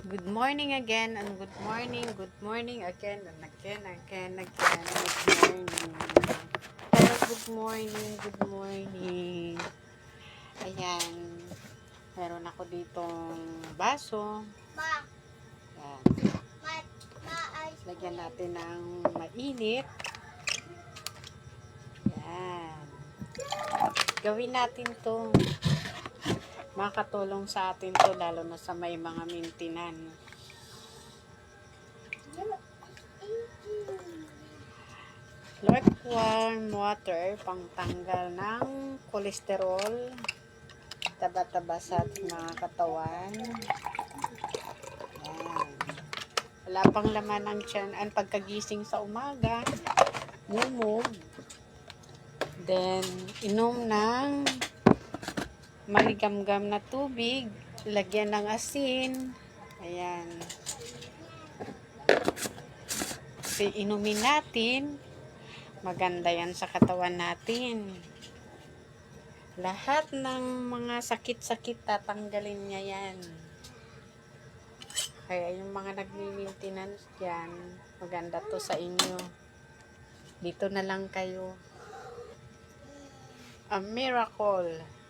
Good morning again and good morning again and again. Good morning. Hello, good morning. Ayan, meron ako ditong baso. Ayan. Lagyan natin ng mainit. Ayan. Gawin natin to. Makatulong sa atin to lalo na sa may mga maintenance. Lukewarm water pangtanggal ng kolesterol, taba-taba sa ating mga katawan. Ayan. Wala pang laman ng tiyan. Ang pagkagising sa umaga, mumog. Then, inom ng maligamgam na tubig, lagyan ng asin. Ayan. Kasi inumin natin, maganda yan sa katawan natin. Lahat ng mga sakit-sakit tatanggalin niya yan. Kaya yung mga nagmi-maintenance dyan, maganda to sa inyo. Dito na lang kayo. A miracle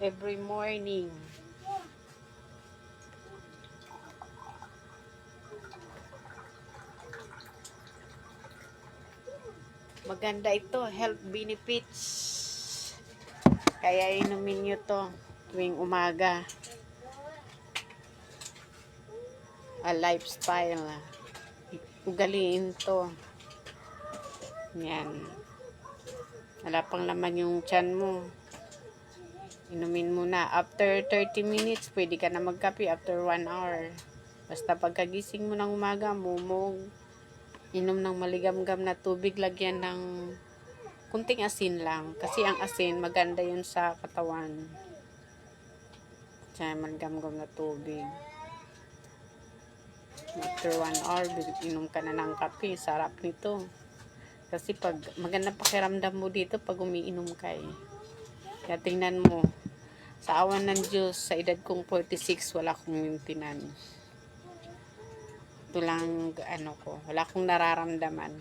every morning. Maganda ito, health benefits. Kaya inumin nyo to tuwing umaga. A lifestyle. Ugaliin to. Yan. Wala pang laman yung tiyan mo. Inumin mo na. After 30 minutes, pwede ka na magkape. After 1 hour. Basta pagkagising mo ng umaga, mumog. Inom ng maligamgam na tubig. Lagyan ng kunting asin lang. Kasi ang asin, maganda yun sa katawan. Kaya maligamgam na tubig. After 1 hour, inom ka na ng kape. Sarap nito. Kasi pag maganda pakiramdam mo dito pag umiinom ka eh. Kaya tingnan mo, sa awan ng Diyos, sa edad kong 46, wala akong maintenance. Ito lang, wala akong nararamdaman.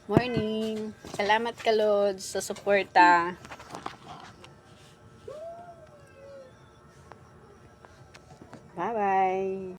Morning! Salamat ka, Lods, sa suporta.